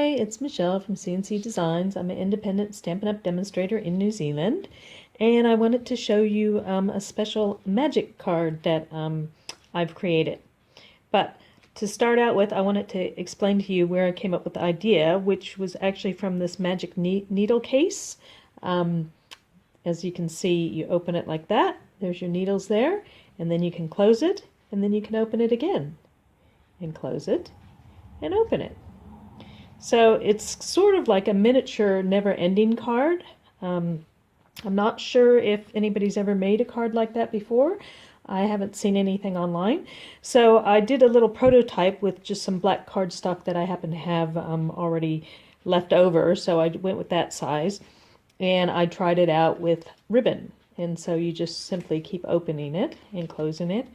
Hi, it's Michelle from CNC Designs. I'm an independent Stampin' Up! Demonstrator in New Zealand, and I wanted to show you a special magic card that I've created. But to start out with, I wanted to explain to you where I came up with the idea, which was actually from this magic needle case. As you can see, you open it like that. There's your needles there, and then you can close it, and then you can open it again, and close it, and open it. So it's sort of like a miniature never-ending card. I'm not sure if anybody's ever made a card like that before. I haven't seen anything online. So I did a little prototype with just some black cardstock that I happen to have already left over. So I went with that size. And I tried it out with ribbon. And so you just simply keep opening it and closing it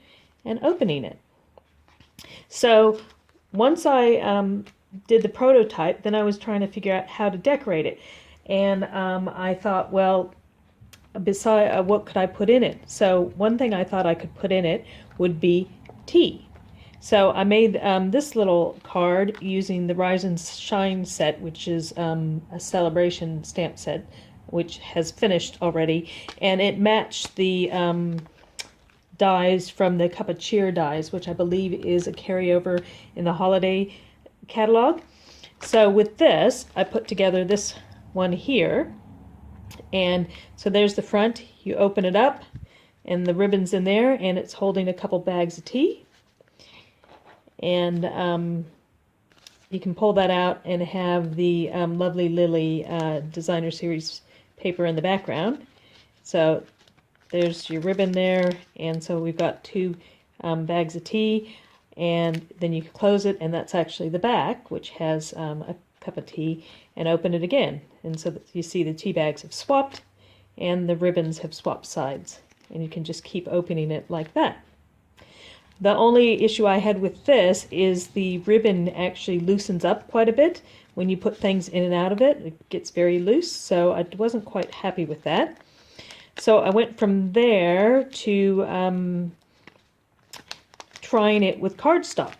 and opening it. So once I did the prototype, then I was trying to figure out how to decorate it. And I thought, well, besides, what could I put in it? So one thing I thought I could put in it would be tea. So I made this little card using the Rise and Shine set, which is a Sale-A-Bration stamp set, which has finished already. And it matched the dies from the Cup of Cheer dies, which I believe is a carryover in the holiday catalog. So with this, I put together this one here, and so there's the front. You open it up, and the ribbon's in there, and it's holding a couple bags of tea. And you can pull that out and have the Lovely Lily designer series paper in the background. So there's your ribbon there, and so we've got two bags of tea. And then you can close it, and that's actually the back, which has a cup of tea, and open it again. And so that you see the tea bags have swapped, and the ribbons have swapped sides. And you can just keep opening it like that. The only issue I had with this is the ribbon actually loosens up quite a bit. When you put things in and out of it, it gets very loose, so I wasn't quite happy with that. So I went from there to trying it with cardstock.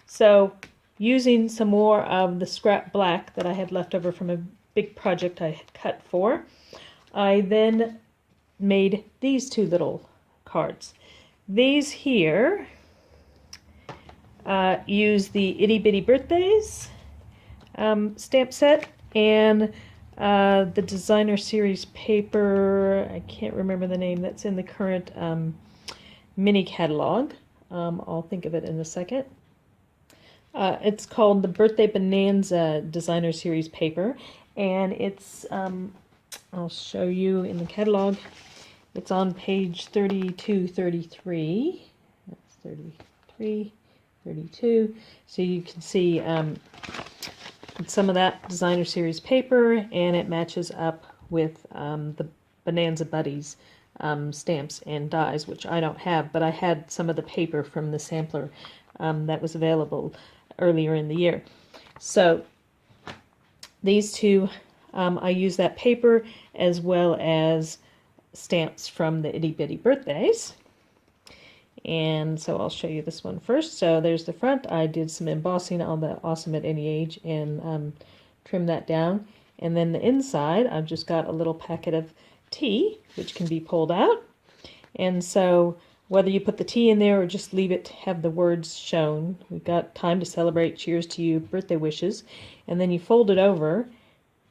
So using some more of the scrap black that I had left over from a big project I had cut for, I then made these two little cards. These here use the Itty Bitty Birthdays stamp set and the designer series paper, I can't remember the name, that's in the current mini catalog. I'll think of it in a second. It's called the Birthday Bonanza designer series paper, and it's I'll show you in the catalog. It's on page 32, 33. That's 33, 32. So you can see some of that designer series paper, and it matches up with the Bonanza Buddies stamps and dies, which I don't have, but I had some of the paper from the sampler that was available earlier in the year. So these two, I use that paper as well as stamps from the Itty Bitty Birthdays. And so I'll show you this one first. So there's the front. I did some embossing on the Awesome at Any Age and trimmed that down. And then the inside, I've just got a little packet of tea, which can be pulled out. And so whether you put the tea in there or just leave it to have the words shown, we've got time to celebrate, cheers to you, birthday wishes. And then you fold it over.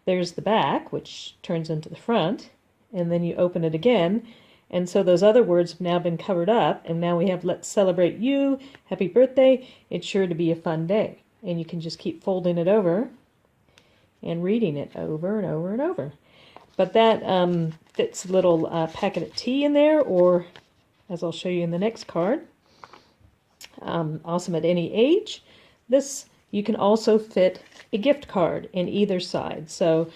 There's the back, which turns into the front. And then you open it again. And so those other words have now been covered up. And now we have let's celebrate you, happy birthday, it's sure to be a fun day. And you can just keep folding it over and reading it over and over and over. But that fits a little packet of tea in there, or as I'll show you in the next card, Awesome at Any Age. This, you can also fit a gift card in either side. So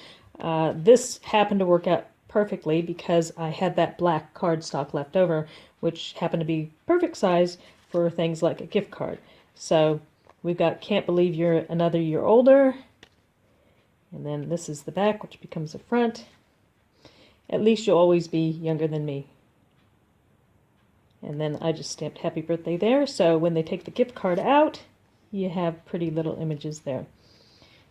this happened to work out perfectly because I had that black cardstock left over, which happened to be perfect size for things like a gift card. So we've got Can't Believe You're Another Year Older. And then this is the back, which becomes the front. At least you'll always be younger than me. And then I just stamped happy birthday there. So when they take the gift card out, you have pretty little images there.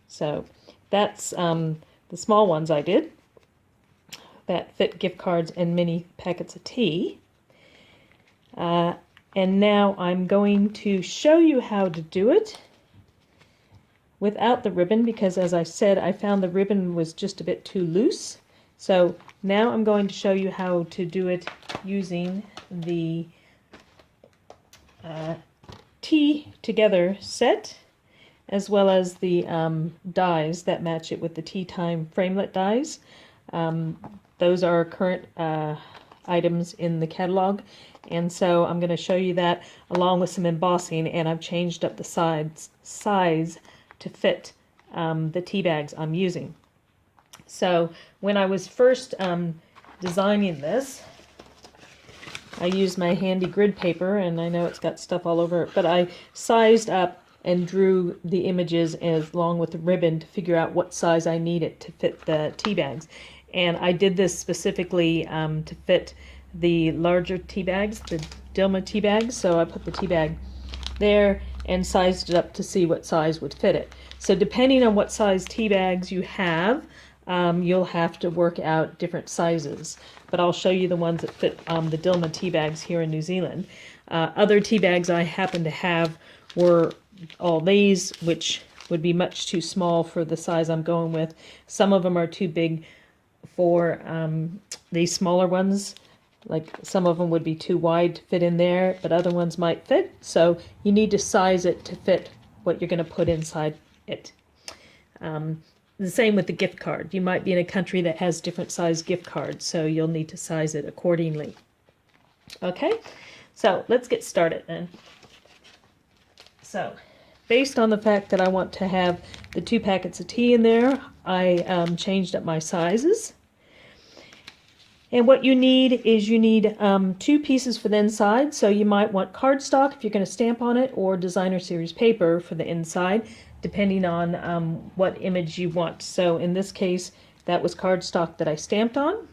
So that's the small ones I did that fit gift cards and mini packets of tea. And now I'm going to show you how to do it without the ribbon, because as I said, I found the ribbon was just a bit too loose. So now I'm going to show you how to do it using the tea together set, as well as the dies that match it with the tea time framelit dies. Those are current items in the catalog, and so I'm going to show you that along with some embossing, and I've changed up the size to fit the tea bags I'm using. So when I was first designing this, I used my handy grid paper, and I know it's got stuff all over it, but I sized up and drew the images along with the ribbon to figure out what size I needed to fit the tea bags. And I did this specifically to fit the larger tea bags, the Dilma tea bags. So I put the tea bag there and sized it up to see what size would fit it. So depending on what size tea bags you have, you'll have to work out different sizes. But I'll show you the ones that fit the Dilma tea bags here in New Zealand. Other tea bags I happen to have were all these, which would be much too small for the size I'm going with. Some of them are too big for these smaller ones. Like some of them would be too wide to fit in there, but other ones might fit. So you need to size it to fit what you're going to put inside it. The same with the gift card. You might be in a country that has different size gift cards, so you'll need to size it accordingly. Okay, so let's get started then. So based on the fact that I want to have the 2 packets of tea in there, I changed up my sizes. And what you need is you need 2 pieces for the inside. So you might want cardstock if you're going to stamp on it, or designer series paper for the inside, depending on what image you want. So in this case, that was cardstock that I stamped on,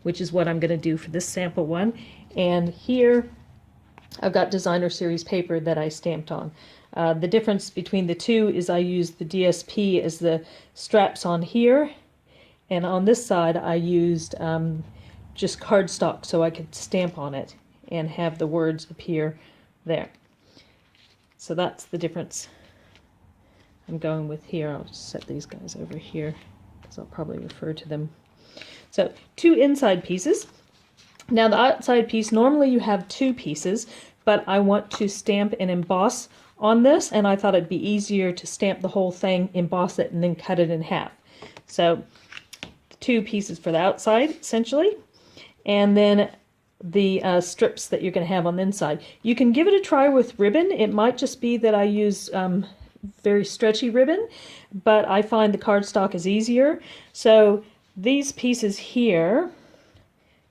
which is what I'm going to do for this sample one. And here I've got designer series paper that I stamped on. The difference between the two is I used the DSP as the straps on here, and on this side I used just cardstock so I could stamp on it and have the words appear there. So that's the difference I'm going with here. I'll just set these guys over here because I'll probably refer to them. So 2 inside pieces. Now the outside piece, normally you have 2 pieces, but I want to stamp and emboss on this, and I thought it'd be easier to stamp the whole thing, emboss it, and then cut it in half. So 2 pieces for the outside, essentially, and then the strips that you're going to have on the inside. You can give it a try with ribbon. It might just be that I use very stretchy ribbon, but I find the cardstock is easier. So these pieces here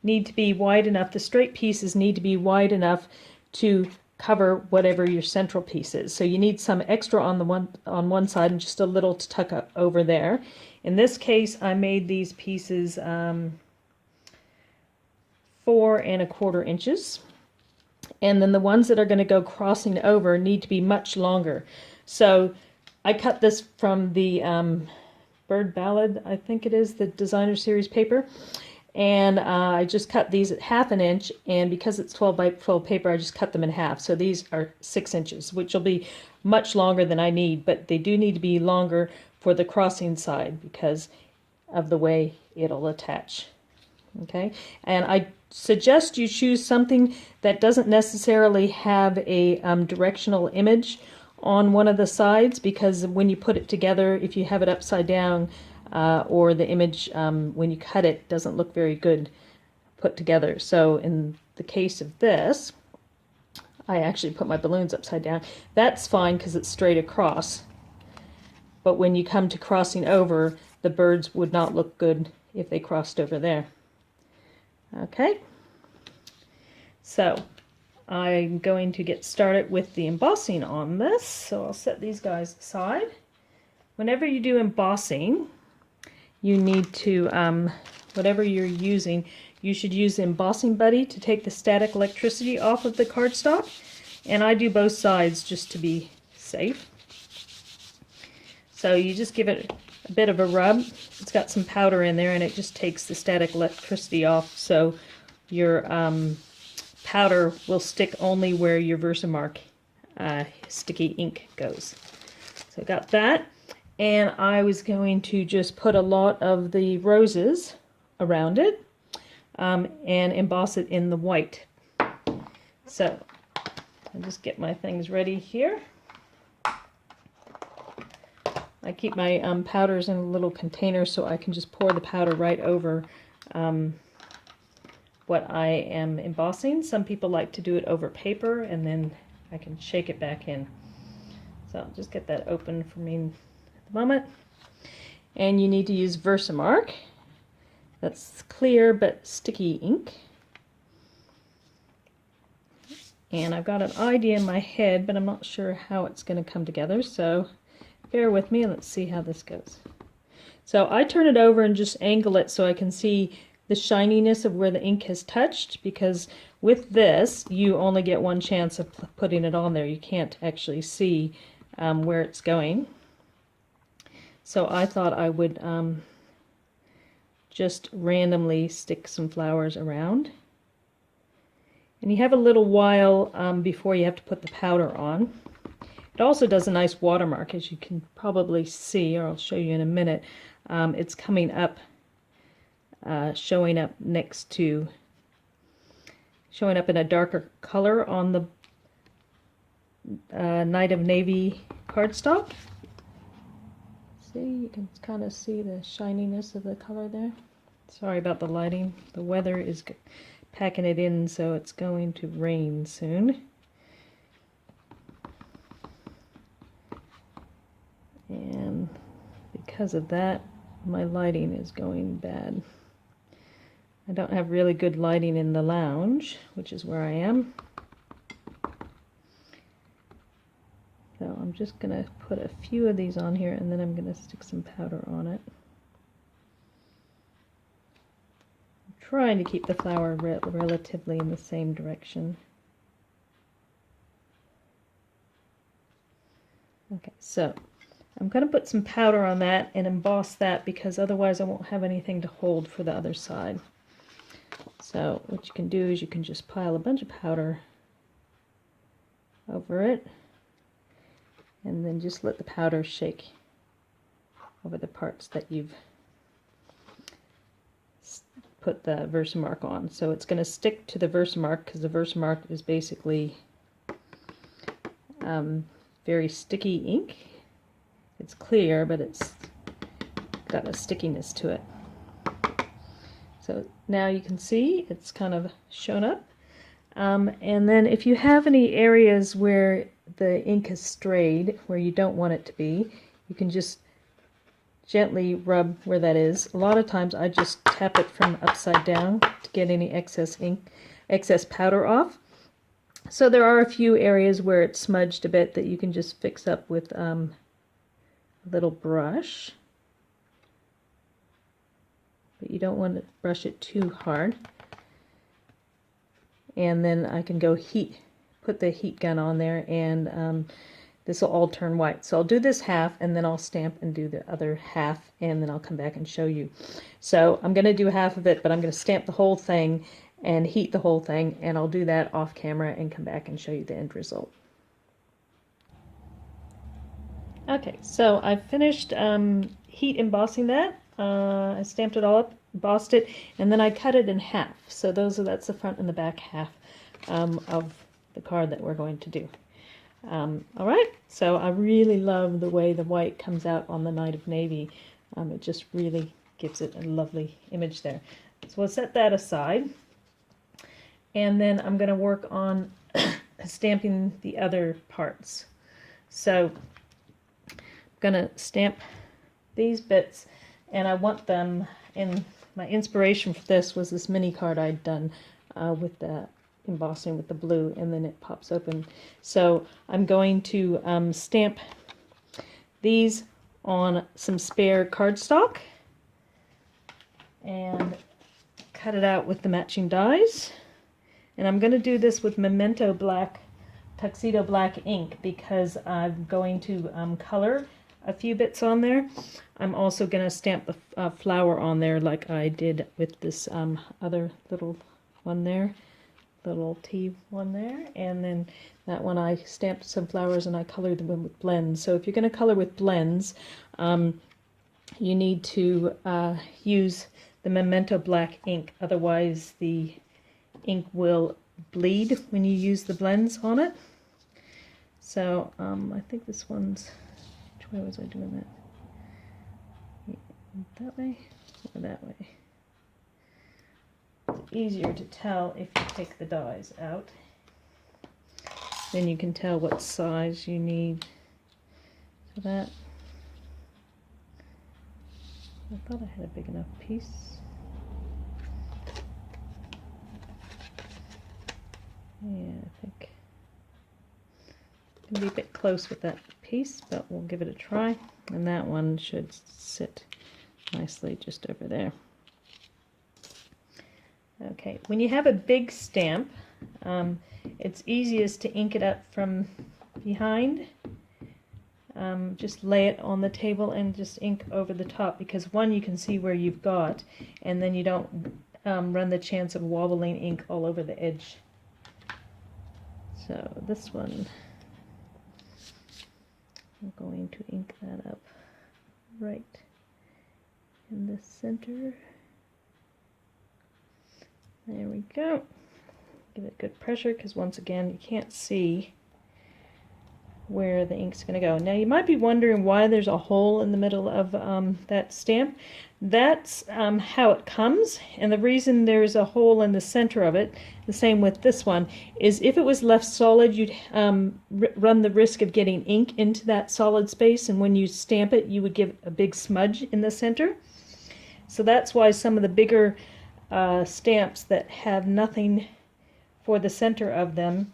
need to be wide enough, the straight pieces need to be wide enough to cover whatever your central piece is. So you need some extra on one side and just a little to tuck up over there. In this case, I made these pieces 4 1/4 inches. And then the ones that are going to go crossing over need to be much longer. So I cut this from the Ballad, I think it is, the designer series paper. And I just cut these at 1/2 inch, and because it's 12 by 12 paper, I just cut them in half. So these are 6 inches, which will be much longer than I need, but they do need to be longer for the crossing side because of the way it'll attach. Okay, and I suggest you choose something that doesn't necessarily have a directional image on one of the sides, because when you put it together, if you have it upside down, or the image when you cut it doesn't look very good put together. So in the case of this, I actually put my balloons upside down. That's fine because it's straight across, but when you come to crossing over, the birds would not look good if they crossed over there. Okay, so I'm going to get started with the embossing on this. So I'll set these guys aside. Whenever you do embossing, you need to, whatever you're using, you should use the embossing buddy to take the static electricity off of the cardstock. And I do both sides just to be safe. So you just give it a bit of a rub. It's got some powder in there and it just takes the static electricity off, so your powder will stick only where your Versamark sticky ink goes. So I got that, and I was going to just put a lot of the roses around it and emboss it in the white. So I'll just get my things ready here. I keep my powders in a little container so I can just pour the powder right over what I am embossing. Some people like to do it over paper and then I can shake it back in. So I'll just get that open for me at the moment. And you need to use Versamark. That's clear but sticky ink. And I've got an idea in my head, but I'm not sure how it's going to come together, so bear with me and let's see how this goes. So I turn it over and just angle it so I can see the shininess of where the ink has touched, because with this you only get one chance of putting it on there. You can't actually see where it's going. So I thought I would just randomly stick some flowers around. And you have a little while before you have to put the powder on. It also does a nice watermark, as you can probably see, or I'll show you in a minute. It's coming up, showing up next to, showing up in a darker color on the Night of Navy cardstock. See, you can kind of see the shininess of the color there. Sorry about the lighting. The weather is packing it in, so it's going to rain soon. And because of that, my lighting is going bad. I don't have really good lighting in the lounge, which is where I am. So I'm just going to put a few of these on here, and then I'm going to stick some powder on it. I'm trying to keep the flower relatively in the same direction. Okay, so I'm going to put some powder on that and emboss that, because otherwise I won't have anything to hold for the other side. So what you can do is you can just pile a bunch of powder over it, and then just let the powder shake over the parts that you've put the Versamark on. So it's going to stick to the Versamark, because the Versamark is basically very sticky ink. It's clear, but it's got a stickiness to it. So now you can see it's kind of shown up. And then if you have any areas where the ink has strayed, where you don't want it to be, you can just gently rub where that is. A lot of times I just tap it from upside down to get any excess ink, excess powder off. So there are a few areas where it's smudged a bit that you can just fix up with a little brush. But you don't want to brush it too hard. And then I can go put the heat gun on there, and this will all turn white. So I'll do this half, and then I'll stamp and do the other half, and then I'll come back and show you. So I'm going to do half of it, but I'm going to stamp the whole thing and heat the whole thing, and I'll do that off camera and come back and show you the end result. Okay, so I finished heat embossing that. I stamped it all up, embossed it, and then I cut it in half. So that's the front and the back half of the card that we're going to do. Alright, so I really love the way the white comes out on the Night of Navy. It just really gives it a lovely image there. So we'll set that aside, and then I'm going to work on stamping the other parts. So I'm going to stamp these bits, and I want them in. My inspiration for this was this mini card I'd done with the embossing with the blue, and then it pops open. So I'm going to stamp these on some spare cardstock and cut it out with the matching dies. And I'm going to do this with Memento Black, Tuxedo Black ink, because I'm going to color a few bits on there, I'm also going to stamp the flower on there like I did with this other little one there, little T one there, and then that one I stamped some flowers and I colored them with blends. So if you're going to color with blends, you need to use the Memento black ink, otherwise the ink will bleed when you use the blends on it. So I think this one's, which way was I doing that? That way or that way? It's easier to tell if you take the dies out. Then you can tell what size you need for that. I thought I had a big enough piece. Yeah, I think it's going to be a bit close with that piece, but we'll give it a try. And that one should sit nicely just over there. Okay, when you have a big stamp, it's easiest to ink it up from behind. Just lay it on the table and just ink over the top, because one, you can see where you've got, and then you don't run the chance of wobbling ink all over the edge. So this one, I'm going to ink that up right in the center. There we go. Give it good pressure, because once again you can't see where the ink's going to go. Now you might be wondering why there's a hole in the middle of that stamp. That's how it comes, and the reason there's a hole in the center of it, the same with this one, is if it was left solid, you'd run the risk of getting ink into that solid space, and when you stamp it you would give a big smudge in the center. So that's why some of the bigger stamps that have nothing for the center of them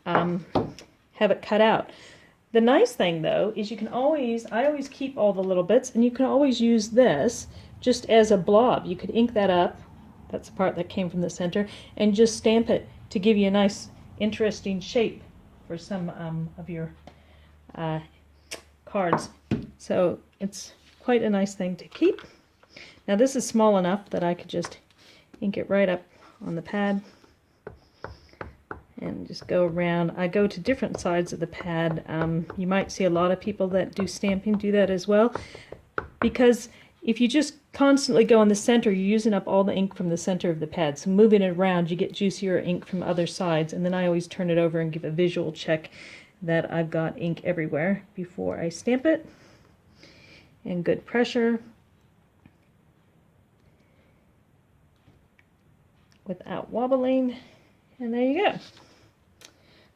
have it cut out. The nice thing though is you can always, I always keep all the little bits, and you can always use this just as a blob. You could ink that up, that's the part that came from the center, and just stamp it to give you a nice interesting shape for some of your cards. So it's quite a nice thing to keep. Now this is small enough that I could just ink it right up on the pad and just go around. I go to different sides of the pad. You might see a lot of people that do stamping do that as well, because if you just constantly go in the center, you're using up all the ink from the center of the pad. So moving it around, you get juicier ink from other sides, and then I always turn it over and give a visual check that I've got ink everywhere before I stamp it. And good pressure without wobbling, and there you go.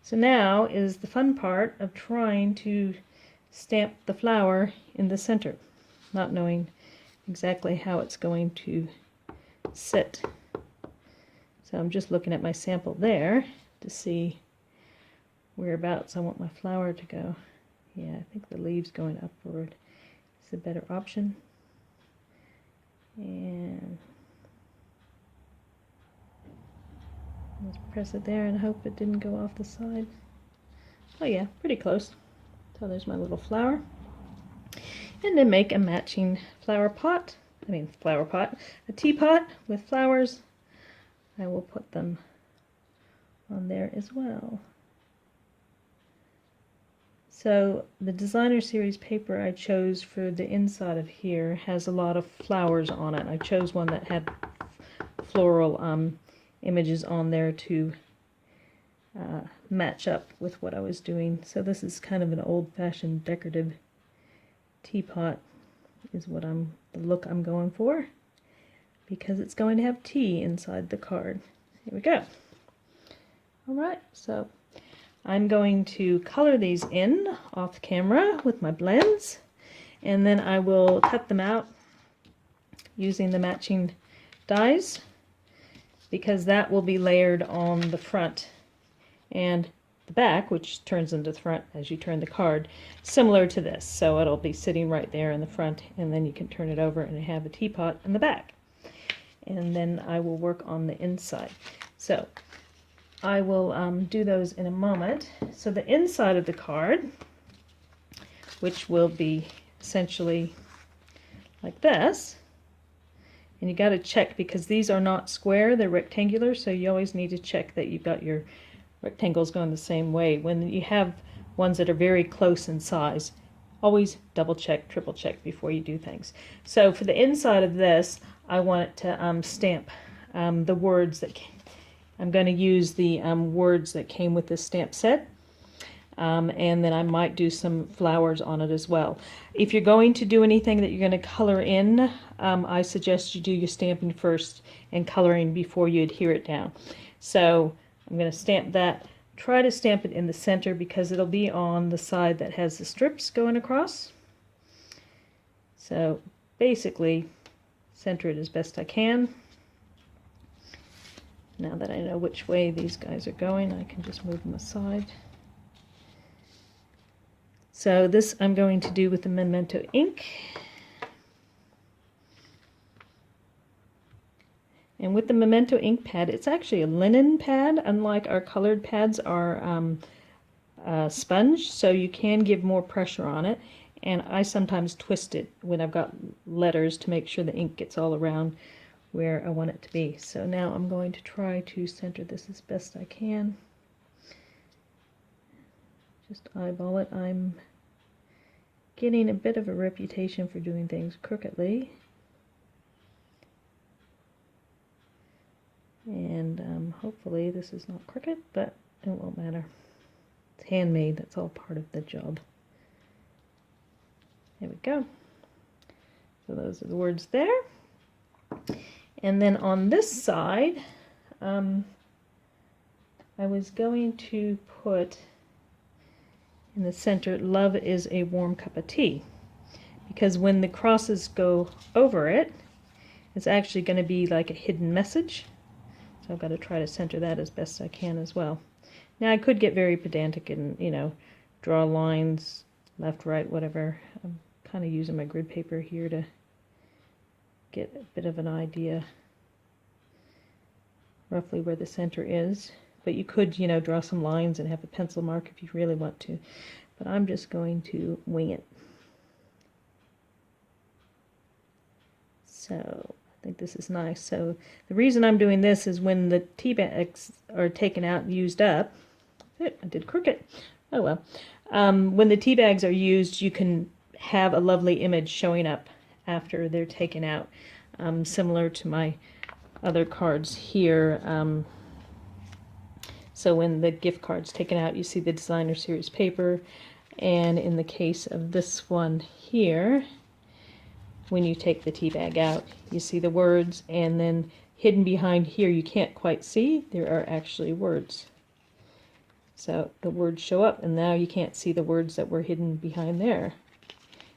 So now is the fun part of trying to stamp the flower in the center, not knowing exactly how it's going to sit. So I'm just looking at my sample there to see whereabouts I want my flower to go. Yeah, I think the leaves going upward is a better option. And let's press it there and hope it didn't go off the side. Oh yeah, pretty close. So there's my little flower. And then make a matching flower pot. A teapot with flowers. I will put them on there as well. So the designer series paper I chose for the inside of here has a lot of flowers on it. I chose one that had floral images on there to match up with what I was doing. So this is kind of an old-fashioned decorative teapot is what the look I'm going for, because it's going to have tea inside the card. Here we go. Alright, so I'm going to color these in off camera with my blends, and then I will cut them out using the matching dies, because that will be layered on the front and the back, which turns into the front as you turn the card, similar to this. So it'll be sitting right there in the front, and then you can turn it over and have a teapot in the back. And then I will work on the inside. So I will do those in a moment. So the inside of the card, which will be essentially like this. And you got to check, because these are not square, they're rectangular, so you always need to check that you've got your rectangles going the same way. When you have ones that are very close in size, always double check, triple check before you do things. So for the inside of this, I want it to stamp the words that I'm going to use the words that came with this stamp set. And then I might do some flowers on it as well. If you're going to do anything that you're going to color in, I suggest you do your stamping first and coloring before you adhere it down. So I'm going to stamp that. Try to stamp it in the center because it'll be on the side that has the strips going across. So basically center it as best I can. Now that I know which way these guys are going, I can just move them aside. So this I'm going to do with the Memento ink. And with the Memento ink pad, it's actually a linen pad, unlike our colored pads are sponge, so you can give more pressure on it. And I sometimes twist it when I've got letters to make sure the ink gets all around where I want it to be. So now I'm going to try to center this as best I can. Just eyeball it. I'm getting a bit of a reputation for doing things crookedly. And hopefully this is not crooked, but it won't matter. It's handmade, that's all part of the job. There we go. So those are the words there. And then on this side, I was going to put in the center, "Love is a warm cup of tea," because when the crosses go over it, it's actually going to be like a hidden message. So I've got to try to center that as best I can as well. Now I could get very pedantic and, you know, draw lines left, right, whatever. I'm kind of using my grid paper here to get a bit of an idea roughly where the center is. But you could, you know, draw some lines and have a pencil mark if you really want to. But I'm just going to wing it. So I think this is nice. So the reason I'm doing this is when the tea bags are taken out and used up. I did crooked. Oh well. When the tea bags are used, you can have a lovely image showing up after they're taken out. Similar to my other cards here. So when the gift card's taken out, you see the designer series paper. And in the case of this one here, when you take the tea bag out, you see the words, and then hidden behind here you can't quite see, there are actually words. So the words show up, and now you can't see the words that were hidden behind there.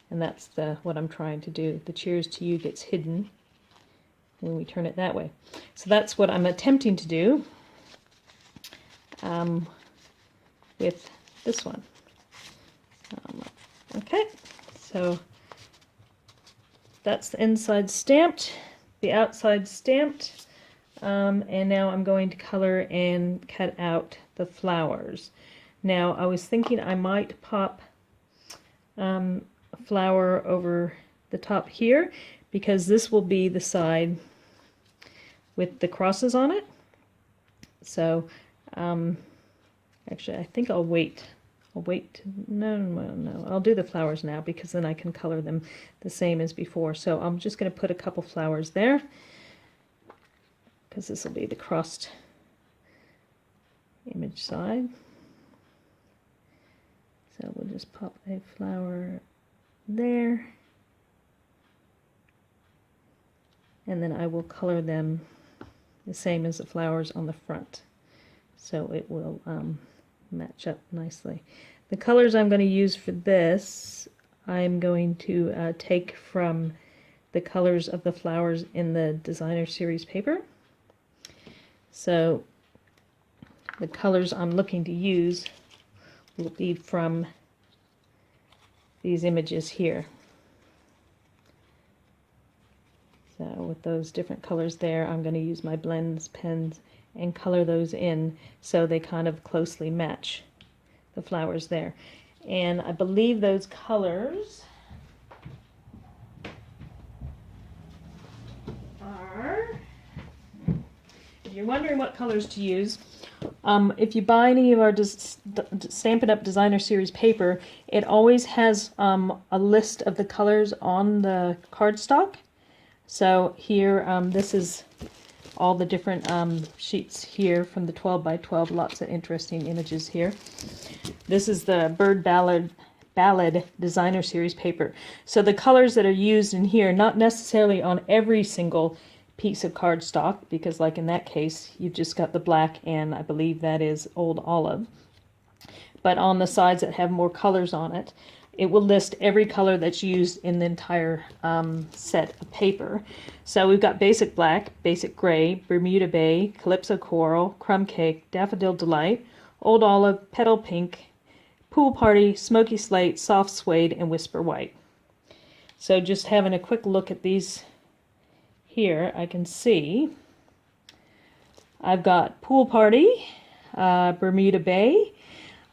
And that's what I'm trying to do. The cheers to you gets hidden when we turn it that way. So that's what I'm attempting to do with this one. Okay, so that's the inside stamped, the outside stamped, and now I'm going to color and cut out the flowers. Now I was thinking I might pop a flower over the top here, because this will be the side with the crosses on it. So actually I think I'll wait. No, I'll do the flowers now, because then I can color them the same as before. So I'm just going to put a couple flowers there, because this will be the crossed image side. So we'll just pop a flower there, and then I will color them the same as the flowers on the front, so it will match up nicely. The colors I'm going to use for this, I'm going to take from the colors of the flowers in the designer series paper. So the colors I'm looking to use will be from these images here. So with those different colors there, I'm going to use my blends pens and color those in so they kind of closely match the flowers there. And I believe those colors are, if you're wondering what colors to use, if you buy any of our Stampin' Up! Designer Series paper, it always has a list of the colors on the cardstock. So here, this is all the different sheets here from the 12 by 12, lots of interesting images here. This is the Ballad Designer Series paper. So the colors that are used in here, not necessarily on every single piece of cardstock, because like in that case, you've just got the black and I believe that is Old Olive. But on the sides that have more colors on it, it will list every color that's used in the entire set of paper. So we've got basic black, basic gray, Bermuda Bay, Calypso Coral, Crumb Cake, Daffodil Delight, Old Olive, Petal Pink, Pool Party, Smoky Slate, Soft Suede, and Whisper White. So just having a quick look at these here, I can see I've got Pool Party, Bermuda Bay,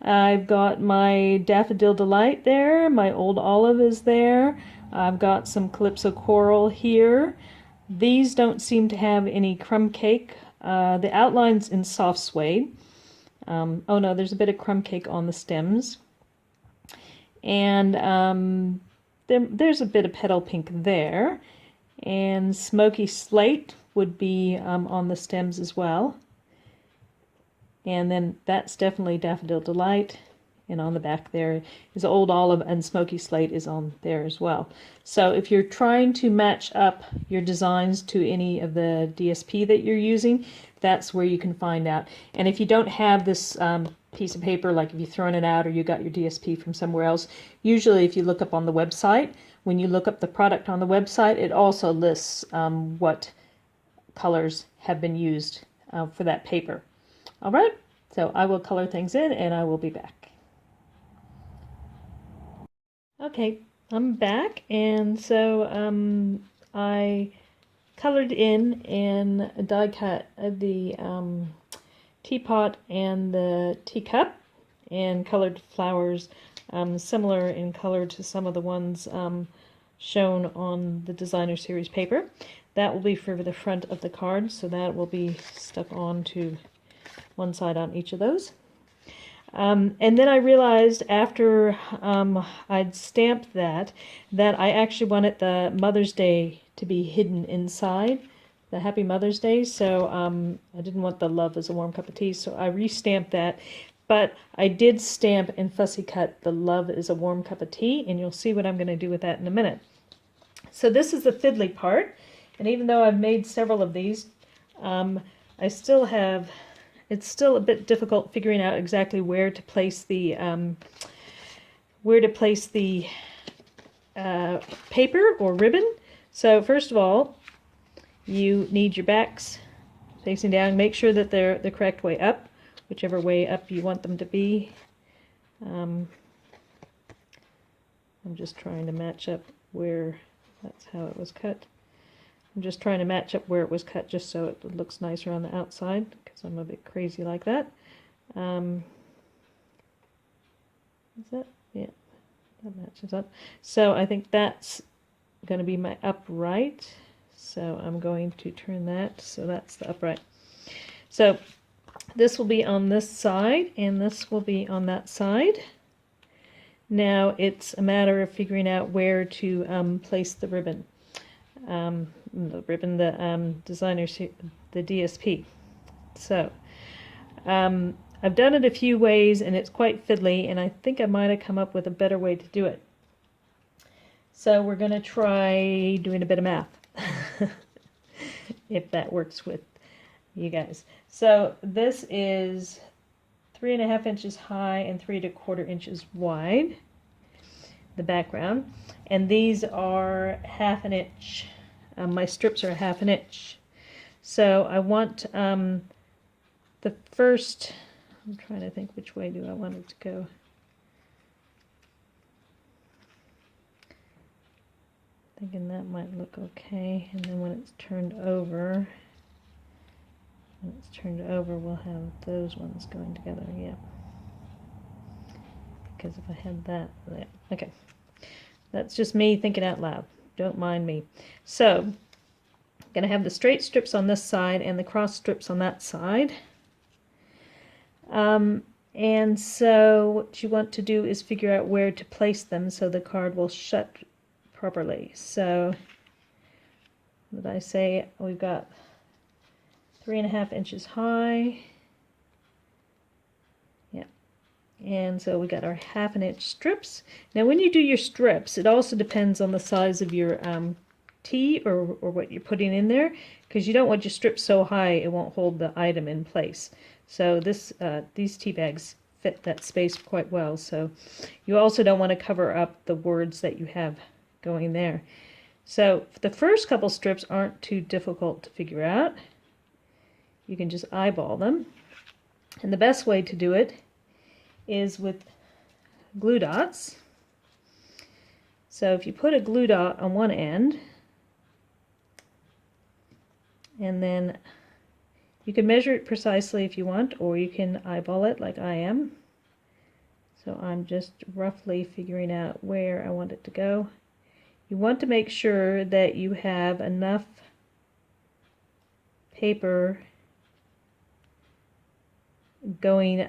I've got my Daffodil Delight there, my Old Olive is there, I've got some Calypso Coral here. These don't seem to have any crumb cake. The outline's in Soft Suede. Oh no, there's a bit of crumb cake on the stems. And there's a bit of Petal Pink there. And Smoky Slate would be on the stems as well. And then that's definitely Daffodil Delight. And on the back there is Old Olive, and Smoky Slate is on there as well. So if you're trying to match up your designs to any of the DSP that you're using, that's where you can find out. And if you don't have this piece of paper, like if you've thrown it out or you got your DSP from somewhere else, usually if you look up on the website, when you look up the product on the website, it also lists what colors have been used for that paper. All right, so I will color things in and I will be back. Okay, I'm back, and so I colored in and die cut the teapot and the teacup, and colored flowers similar in color to some of the ones shown on the Designer Series paper. That will be for the front of the card, so that will be stuck on to one side on each of those. And then I realized after I'd stamped that I actually wanted the Mother's Day to be hidden inside, the Happy Mother's Day, so I didn't want the Love is a Warm Cup of Tea, so I restamped that. But I did stamp and fussy cut the Love is a Warm Cup of Tea, and you'll see what I'm going to do with that in a minute. So this is the fiddly part, and even though I've made several of these, I still have... It's still a bit difficult figuring out exactly where to place the paper or ribbon. So first of all, you need your backs facing down. Make sure that they're the correct way up, whichever way up you want them to be. I'm just trying to match up where that's how it was cut. I'm just trying to match up where it was cut just so it looks nicer on the outside, because I'm a bit crazy like that. Is that? Yeah, that matches up. So I think that's going to be my upright. So I'm going to turn that so that's the upright. So this will be on this side and this will be on that side. Now it's a matter of figuring out where to place the ribbon. The designer, the DSP. So I've done it a few ways and it's quite fiddly, and I think I might have come up with a better way to do it. So we're going to try doing a bit of math, if that works with you guys. So this is 3.5 inches high and 3¼ inches wide, the background, and these are 1/2 inch. My strips are 1/2 inch. So I want the first, I'm trying to think which way do I want it to go. Thinking that might look okay, and then when it's turned over, we'll have those ones going together. Yeah. because if I had that, okay. That's just me thinking out loud. Don't mind me. So, I'm going to have the straight strips on this side and the cross strips on that side. And so what you want to do is figure out where to place them so the card will shut properly. So, what did I say? We've got 3.5 inches high. Yeah. And so we got our 1/2 inch strips. Now when you do your strips, it also depends on the size of your tea or what you're putting in there, because you don't want your strips so high it won't hold the item in place. So these tea bags fit that space quite well. So you also don't want to cover up the words that you have going there. So the first couple strips aren't too difficult to figure out. You can just eyeball them. And the best way to do it is with glue dots. So if you put a glue dot on one end, and then you can measure it precisely if you want, or you can eyeball it like I am. So I'm just roughly figuring out where I want it to go. You want to make sure that you have enough paper going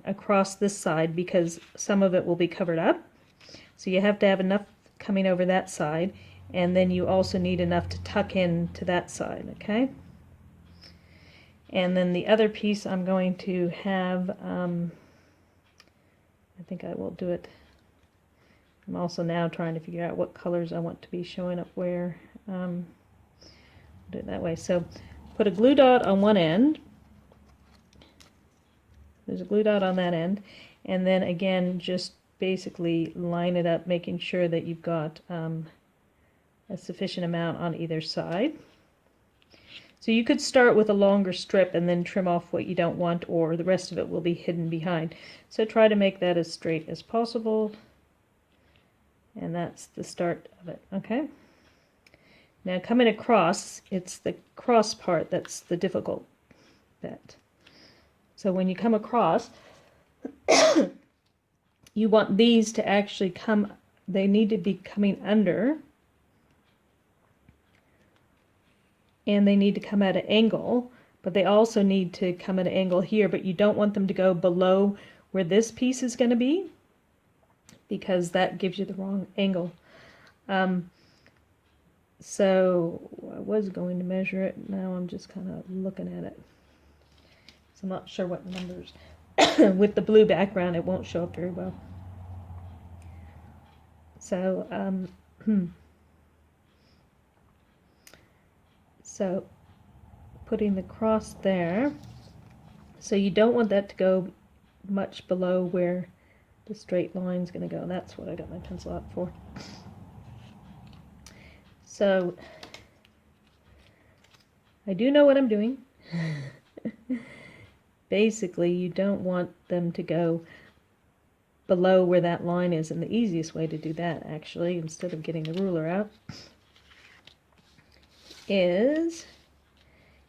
across this side, because some of it will be covered up. So you have to have enough coming over that side, and then you also need enough to tuck in to that side, okay? And then the other piece I'm going to have, I think I will do it. I'm also now trying to figure out what colors I want to be showing up where. Do it that way. So put a glue dot on one end. There's a glue dot on that end. And then again, just basically line it up, making sure that you've got a sufficient amount on either side. So you could start with a longer strip and then trim off what you don't want, or the rest of it will be hidden behind. So try to make that as straight as possible. And that's the start of it, okay? Now coming across, it's the cross part that's the difficult bit. So when you come across, you want these to actually come, they need to be coming under, and they need to come at an angle, but they also need to come at an angle here, but you don't want them to go below where this piece is going to be, because that gives you the wrong angle. So I was going to measure it, now I'm just kind of looking at it. So I'm not sure what numbers. With the blue background it won't show up very well. So, so putting the cross there, so you don't want that to go much below where the straight line's going to go. That's what I got my pencil out for. So I do know what I'm doing. Basically, you don't want them to go below where that line is, and the easiest way to do that, actually, instead of getting the ruler out, is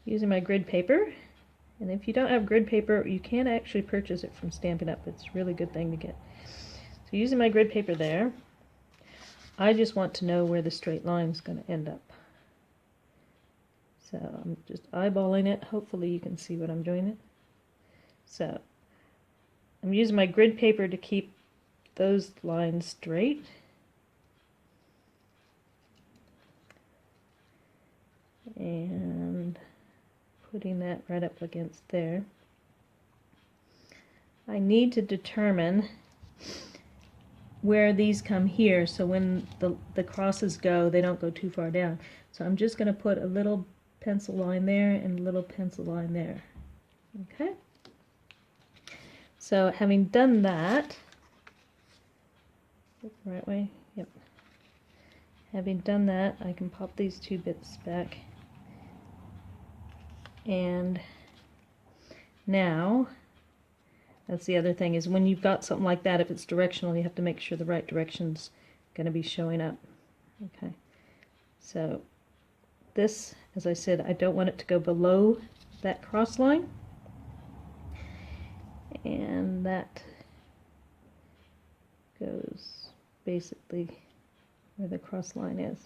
using my grid paper. And if you don't have grid paper, you can actually purchase it from Stampin' Up. It's a really good thing to get. So using my grid paper there, I just want to know where the straight line is going to end up. So I'm just eyeballing it. Hopefully you can see what I'm doing it. So I'm using my grid paper to keep those lines straight. And putting that right up against there. I need to determine where these come here, so when the crosses go, they don't go too far down. So I'm just going to put a little pencil line there and a little pencil line there. Okay? So having done that, right way, yep. Having done that, I can pop these two bits back. And now, that's the other thing, is when you've got something like that, if it's directional, you have to make sure the right direction's going to be showing up. Okay, so this, as I said, I don't want it to go below that cross line, and that goes basically where the cross line is.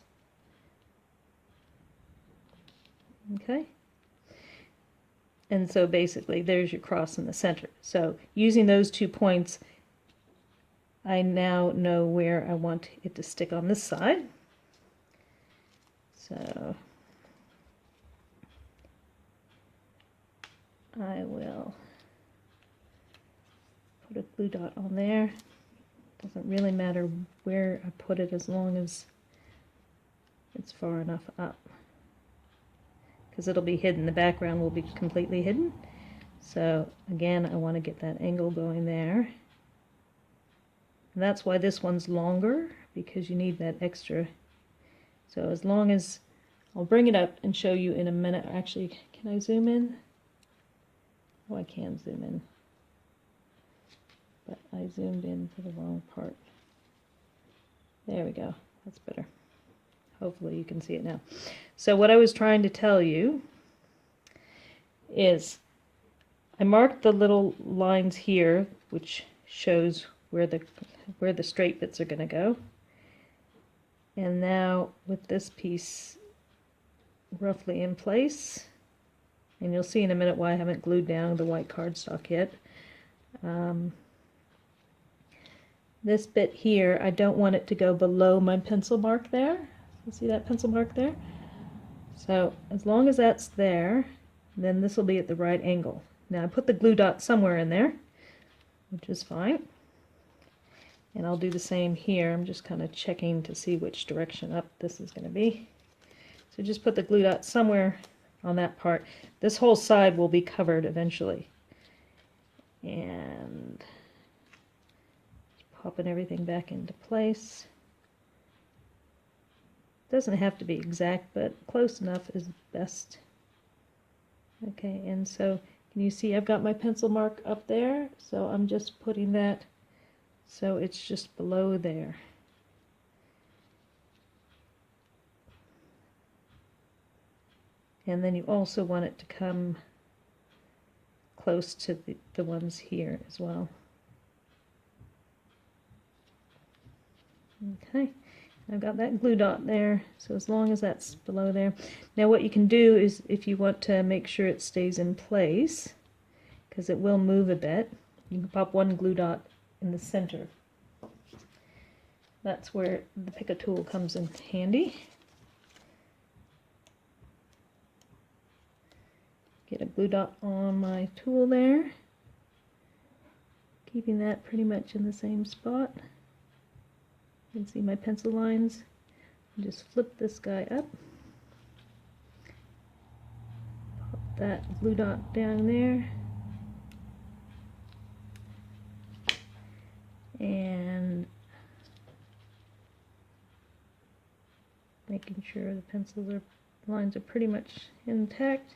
Okay? And so basically there's your cross in the center. So using those 2 points, I now know where I want it to stick on this side. So I will put a glue dot on there. Doesn't really matter where I put it as long as it's far enough up, because it'll be hidden. The background will be completely hidden. So again, I want to get that angle going there. And that's why this one's longer, because you need that extra. So as long as, I'll bring it up and show you in a minute. Actually, can I zoom in? Oh, I can zoom in. But I zoomed in to the wrong part. There we go. That's better. Hopefully you can see it now. So what I was trying to tell you is I marked the little lines here, which shows where the straight bits are going to go. And now with this piece roughly in place, and you'll see in a minute why I haven't glued down the white cardstock yet. This bit here, I don't want it to go below my pencil mark there. You see that pencil mark there? So as long as that's there, then this will be at the right angle. Now I put the glue dot somewhere in there, which is fine. And I'll do the same here. I'm just kind of checking to see which direction up this is going to be. So just put the glue dot somewhere on that part. This whole side will be covered eventually. And popping everything back into place. Doesn't have to be exact, but close enough is best. Okay, and so can you see I've got my pencil mark up there? So I'm just putting that so it's just below there. And then you also want it to come close to the ones here as well. Okay, I've got that glue dot there, so as long as that's below there. Now what you can do is, if you want to make sure it stays in place, because it will move a bit, you can pop one glue dot in the center. That's where the Pick-a tool comes in handy. Get a glue dot on my tool there, keeping that pretty much in the same spot. You can see my pencil lines. Just flip this guy up. Pop that glue dot down there. And making sure the pencil lines are pretty much intact.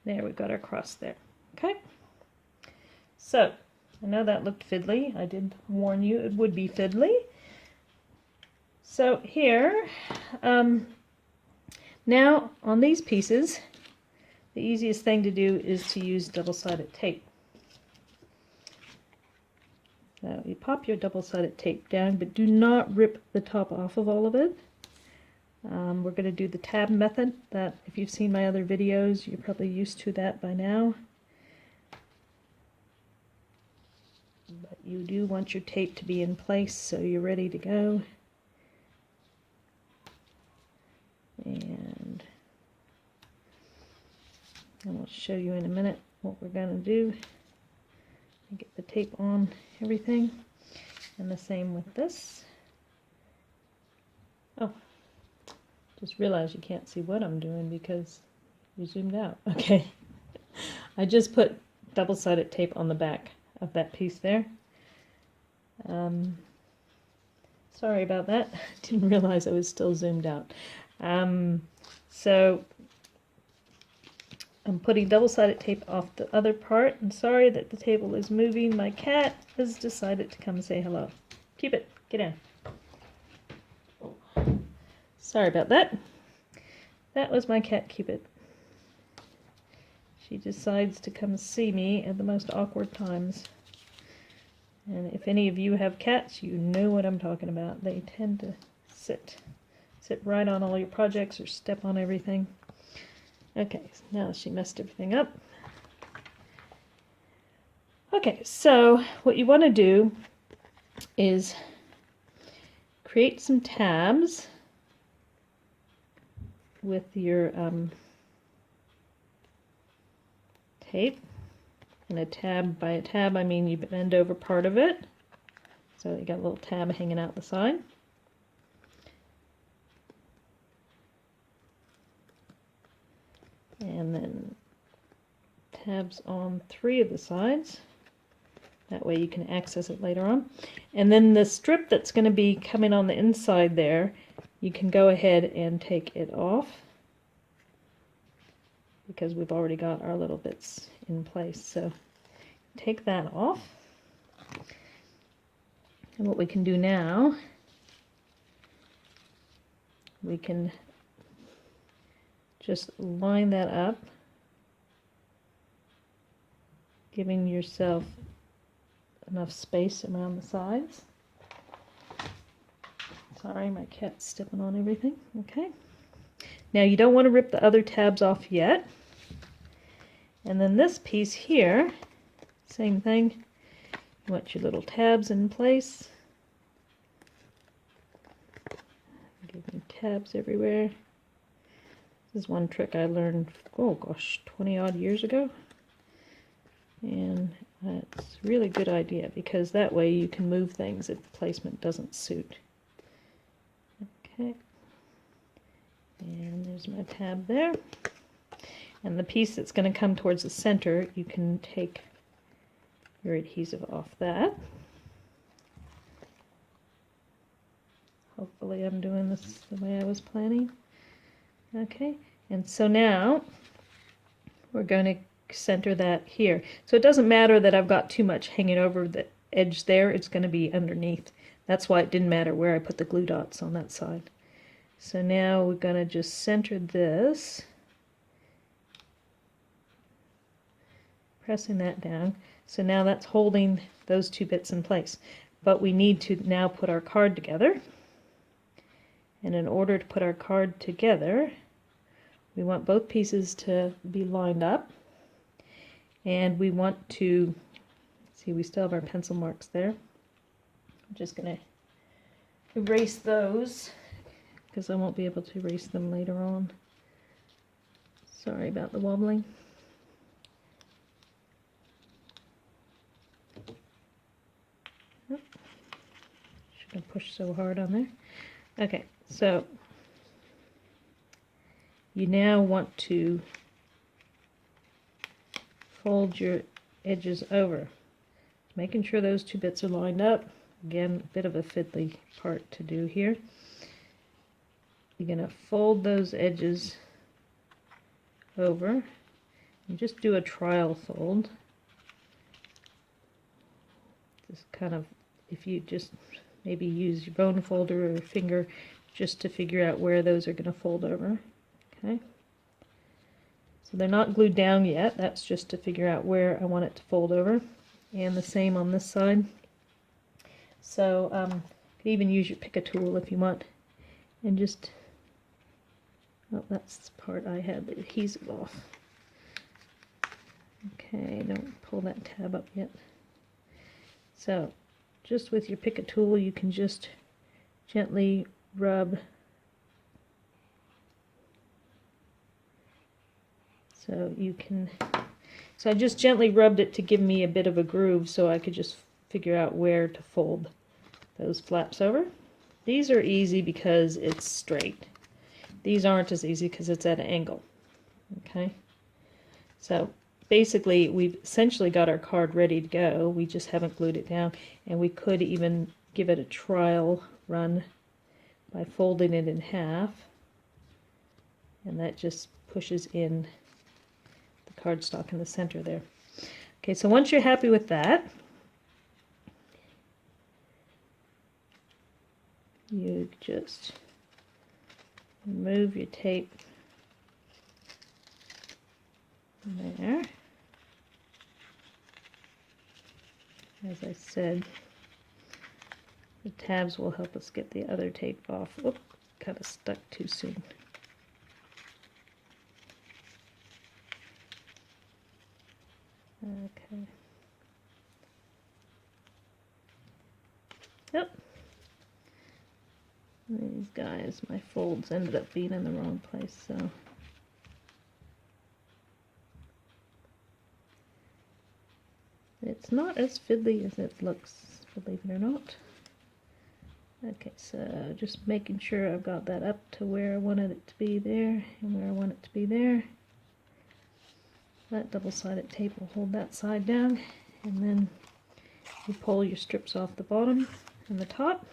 There, we've got our cross there. Okay? So, I know that looked fiddly. I did warn you it would be fiddly. So here, now on these pieces, the easiest thing to do is to use double-sided tape. So you pop your double-sided tape down, but do not rip the top off of all of it. We're going to do the tab method. That, if you've seen my other videos, you're probably used to that by now. But you do want your tape to be in place so you're ready to go. And I'll show you in a minute what we're going to do. Get the tape on everything. And the same with this. Oh, just realized you can't see what I'm doing because you zoomed out. Okay. I just put double-sided tape on the back of that piece there. Sorry about that. Didn't realize I was still zoomed out. So I'm putting double-sided tape off the other part. I'm sorry that the table is moving. My cat has decided to come say hello. Cupid, get in. Sorry about that. That was my cat Cupid. She decides to come see me at the most awkward times. And if any of you have cats, you know what I'm talking about. They tend to sit right on all your projects or step on everything. Okay, so now she messed everything up. Okay, so what you want to do is create some tabs with your tape. And a tab, by a tab I mean you bend over part of it. So you got a little tab hanging out the side. And then tabs on 3 of the sides. That way you can access it later on. And then the strip that's going to be coming on the inside there, you can go ahead and take it off, because we've already got our little bits in place. So take that off. And what we can do now, we can just line that up, giving yourself enough space around the sides. Sorry, my cat's stepping on everything. Okay. Now you don't want to rip the other tabs off yet. And then this piece here, same thing. You want your little tabs in place. Give me tabs everywhere. This is one trick I learned, oh gosh, 20 odd years ago. And it's a really good idea, because that way you can move things if the placement doesn't suit. Okay. And there's my tab there. And the piece that's going to come towards the center, you can take your adhesive off that. Hopefully I'm doing this the way I was planning. Okay, and so now we're going to center that here. So it doesn't matter that I've got too much hanging over the edge there, it's going to be underneath. That's why it didn't matter where I put the glue dots on that side. So now we're going to just center this, pressing that down. So now that's holding those 2 bits in place. But we need to now put our card together. And in order to put our card together, we want both pieces to be lined up. And we want to, see, we still have our pencil marks there. I'm just going to erase those, because I won't be able to erase them later on. Sorry about the wobbling. Oh, shouldn't have pushed so hard on there. Okay, so you now want to fold your edges over, making sure those 2 bits are lined up. Again, a bit of a fiddly part to do here. You're going to fold those edges over and just do a trial fold. Just kind of, if you just maybe use your bone folder or finger just to figure out where those are going to fold over. Okay. So they're not glued down yet. That's just to figure out where I want it to fold over. And the same on this side. So you can even use your pick a tool if you want. And just, oh, that's the part I had the adhesive off. Okay, don't pull that tab up yet. So just with your pick a tool, you can just gently rub. So you can, so I just gently rubbed it to give me a bit of a groove so I could just figure out where to fold those flaps over. These are easy because it's straight. These aren't as easy because it's at an angle. Okay, so basically we've essentially got our card ready to go. We just haven't glued it down, and we could even give it a trial run by folding it in half, and that just pushes in the cardstock in the center there. Okay, so once you're happy with that, you just remove your tape there. as I said, the tabs will help us get the other tape off. Whoop, kind of stuck too soon. Okay. Yep. These guys, my folds ended up being in the wrong place, so. It's not as fiddly as it looks, believe it or not. Okay, so just making sure I've got that up to where I wanted it to be there, and where I want it to be there. That double-sided tape will hold that side down, and then you pull your strips off the bottom and the top.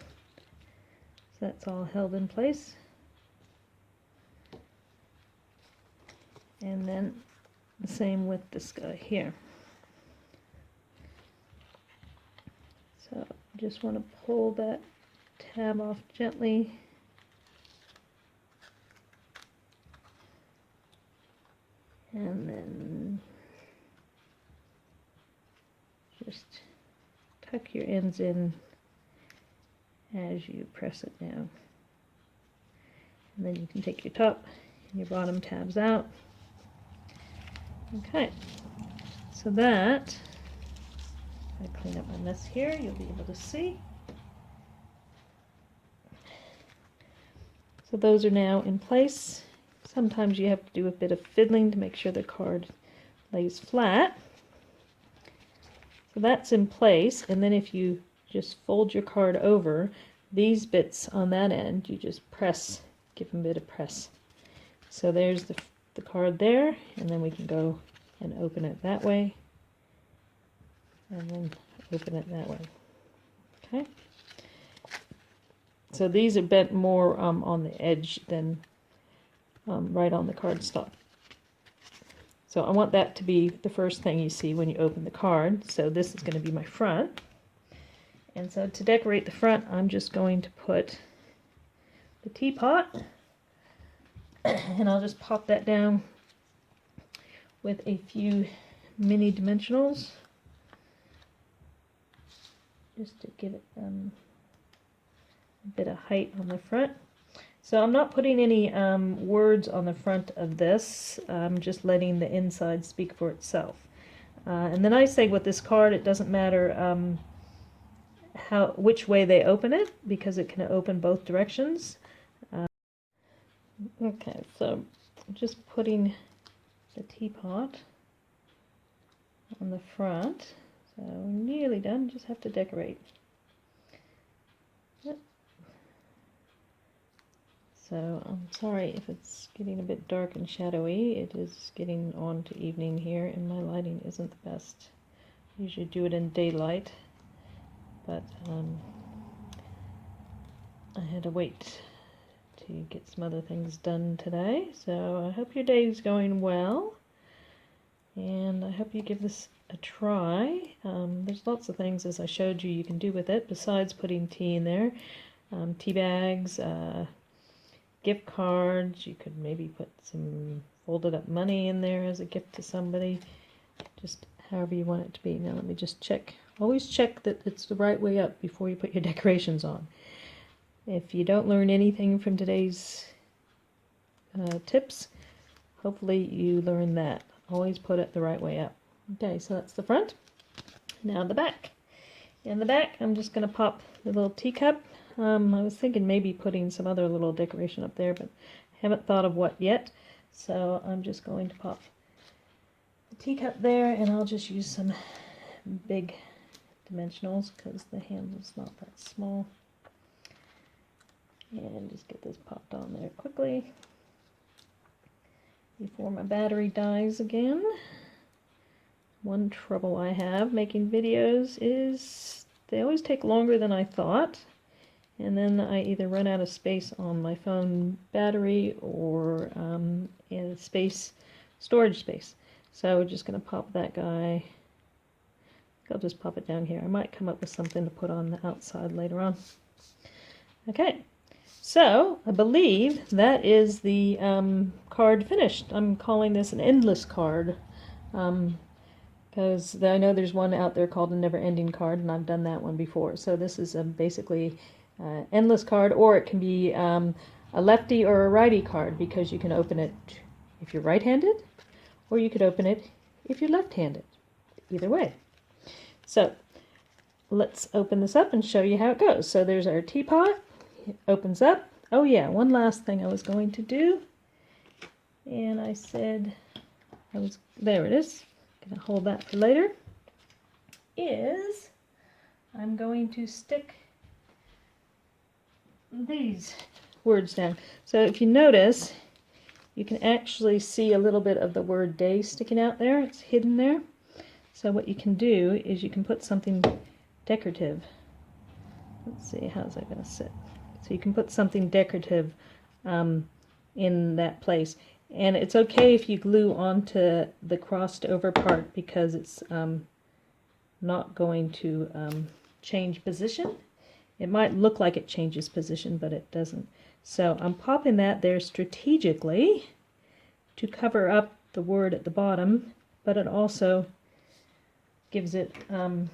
So that's all held in place. And then the same with this guy here. So just want to pull that tab off gently. And then just tuck your ends in as you press it down. And then you can take your top and your bottom tabs out. Okay, so that, I clean up my mess here, you'll be able to see. So those are now in place. Sometimes you have to do a bit of fiddling to make sure the card lays flat. So that's in place, and then if you just fold your card over, these bits on that end, you just press, give them a bit of press. So there's the card there, and then we can go and open it that way, and then open it that way. Okay. So these are bent more on the edge than right on the cardstock. So I want that to be the first thing you see when you open the card. So this is going to be my front. And so to decorate the front, I'm just going to put the teapot, and I'll just pop that down with a few mini dimensionals, just to give it a bit of height on the front. So I'm not putting any words on the front of this. I'm just letting the inside speak for itself. And the nice thing with this card, it doesn't matter which way they open it, because it can open both directions. Okay, so I'm just putting the teapot on the front. So we're nearly done, just have to decorate. Yep. So I'm sorry if it's getting a bit dark and shadowy. It is getting on to evening here, and my lighting isn't the best. I usually do it in daylight, but I had to wait to get some other things done today. So I hope your day is going well, and I hope you give this a try. There's lots of things, as I showed you, you can do with it besides putting tea in there. Tea bags, gift cards. You could maybe put some folded up money in there as a gift to somebody, just however you want it to be. Now let me just check. Always check that it's the right way up before you put your decorations on. If you don't learn anything from today's tips, hopefully you learn that. Always put it the right way up. Okay, so that's the front. Now the back. In the back, I'm just going to pop the little teacup. I was thinking maybe putting some other little decoration up there, but haven't thought of what yet. So I'm just going to pop the teacup there, and I'll just use some big dimensionals because the handle's not that small. And just get this popped on there quickly before my battery dies again. One trouble I have making videos is they always take longer than I thought, and then I either run out of space on my phone battery or in storage space. So we're just going to pop that guy. I'll just pop it down here. I might come up with something to put on the outside later on. Okay, so I believe that is the card finished. I'm calling this an endless card. because I know there's one out there called a never-ending card, and I've done that one before. So this is basically endless card, or it can be a lefty or a righty card, because you can open it if you're right-handed, or you could open it if you're left-handed. Either way. So let's open this up and show you how it goes. So there's our teapot. It opens up. Oh yeah, one last thing I was going to do, and I said there it is. Gonna hold that for later. Is I'm going to stick these words down. So if you notice, you can actually see a little bit of the word day sticking out there. It's hidden there. So what you can do is you can put something decorative. Let's see, how's that going to sit? So you can put something decorative in that place. And it's okay if you glue onto the crossed over part, because it's not going to change position. It might look like it changes position, but it doesn't. So I'm popping that there strategically to cover up the word at the bottom, but it also gives it a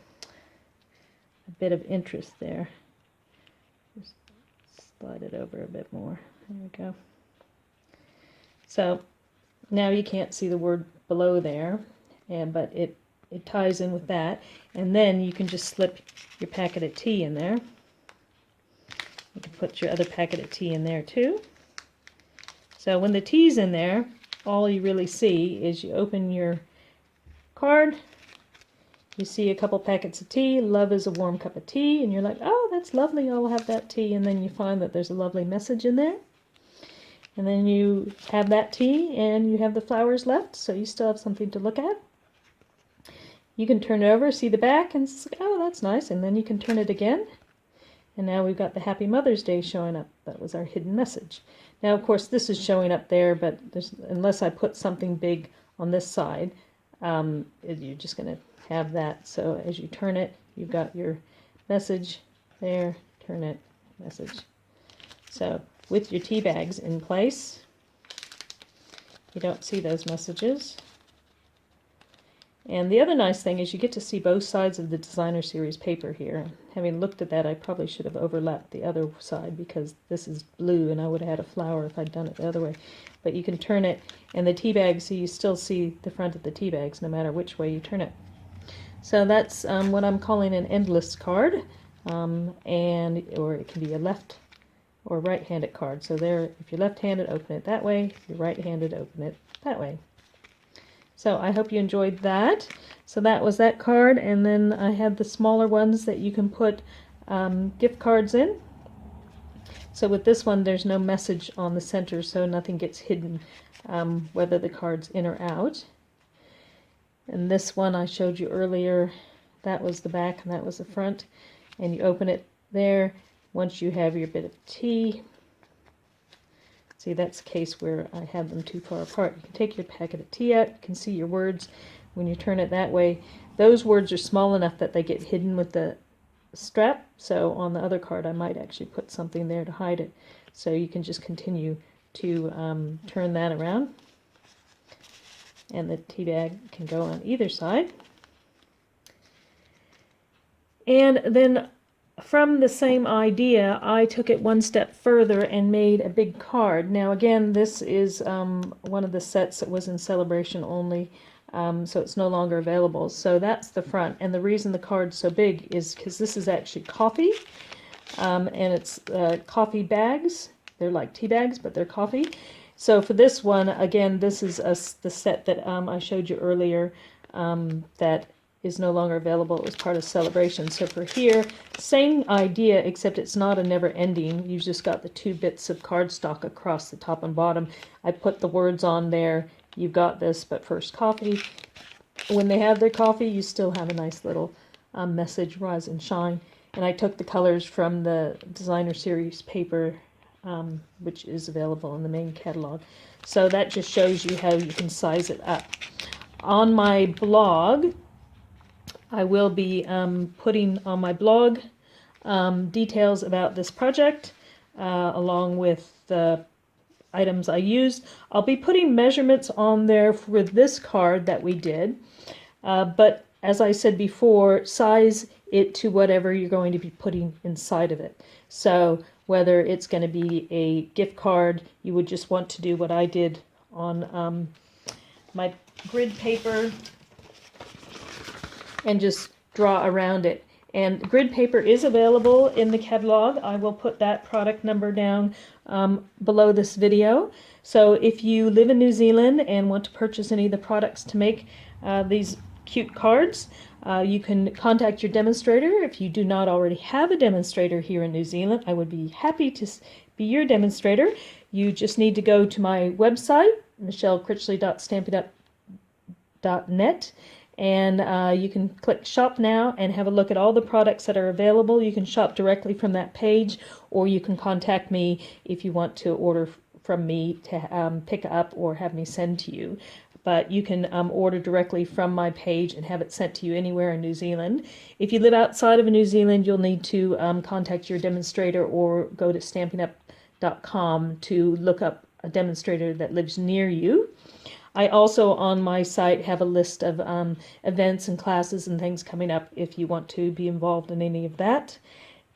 bit of interest there. Just slide it over a bit more. There we go. So now you can't see the word below there, but it ties in with that. And then you can just slip your packet of tea in there. You can put your other packet of tea in there too. So when the tea's in there, all you really see is you open your card, you see a couple packets of tea, love is a warm cup of tea, and you're like, oh, that's lovely, I'll have that tea. And then you find that there's a lovely message in there. And then you have that tea and you have the flowers left, so you still have something to look at. You can turn it over, see the back, and say, oh, that's nice. And then you can turn it again. And now we've got the Happy Mother's Day showing up. That was our hidden message. Now, of course, this is showing up there, but unless I put something big on this side, you're just going to have that. So as you turn it, you've got your message there, turn it, message. So with your tea bags in place, you don't see those messages. And the other nice thing is you get to see both sides of the designer series paper here. Having looked at that, I probably should have overlapped the other side, because this is blue and I would have had a flower if I'd done it the other way. But you can turn it, and the tea bag, so you still see the front of the tea bags no matter which way you turn it. So that's what I'm calling an endless card, or it can be a left or right-handed card. So there, if you're left-handed, open it that way. If you're right-handed, open it that way. So I hope you enjoyed that. So that was that card, and then I had the smaller ones that you can put gift cards in. So with this one, there's no message on the center, so nothing gets hidden, whether the card's in or out. And this one I showed you earlier, that was the back and that was the front. And you open it there once you have your bit of tea. See, that's the case where I had them too far apart. You can take your packet of tea out, you can see your words. When you turn it that way, those words are small enough that they get hidden with the strap. So on the other card, I might actually put something there to hide it. So you can just continue to turn that around. And the tea bag can go on either side. And then from the same idea, I took it one step further and made a big card. Now again, this is one of the sets that was in Sale-A-Bration only, so it's no longer available. So that's the front, and the reason the card's so big is because this is actually coffee, and it's coffee bags. They're like tea bags, but they're coffee. So for this one, again, this is the set that I showed you earlier that is no longer available. It was part of Sale-A-Bration. So for here, same idea, except it's not a never-ending. You've just got the 2 bits of cardstock across the top and bottom. I put the words on there. You've got this, but first coffee. When they have their coffee, you still have a nice little message, rise and shine. And I took the colors from the designer series paper, which is available in the main catalog. So that just shows you how you can size it up. On my blog, I will be putting on my blog details about this project, along with the items I used. I'll be putting measurements on there for this card that we did. but as I said before, size it to whatever you're going to be putting inside of it. So whether it's going to be a gift card, you would just want to do what I did on my grid paper and just draw around it. And grid paper is available in the catalog. I will put that product number down below this video. So if you live in New Zealand and want to purchase any of the products to make these cute cards, you can contact your demonstrator. If you do not already have a demonstrator here in New Zealand, I would be happy to be your demonstrator. You just need to go to my website, michellekritchley.stampinup.net, and you can click Shop Now and have a look at all the products that are available. You can shop directly from that page, or you can contact me if you want to order from me to pick up or have me send to you. But you can order directly from my page and have it sent to you anywhere in New Zealand. If you live outside of New Zealand, you'll need to contact your demonstrator or go to stampinup.com to look up a demonstrator that lives near you. I also, on my site, have a list of events and classes and things coming up if you want to be involved in any of that.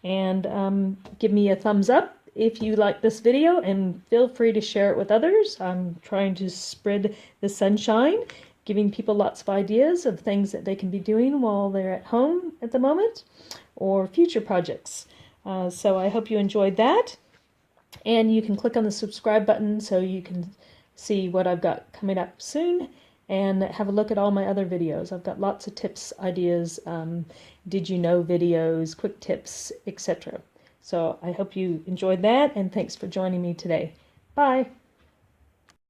And give me a thumbs up if you like this video, and feel free to share it with others. I'm trying to spread the sunshine, giving people lots of ideas of things that they can be doing while they're at home at the moment, or future projects. So I hope you enjoyed that. And you can click on the subscribe button so you can see what I've got coming up soon, and have a look at all my other videos. I've got lots of tips, ideas, did you know videos, quick tips, etc. So I hope you enjoyed that, and thanks for joining me today. Bye.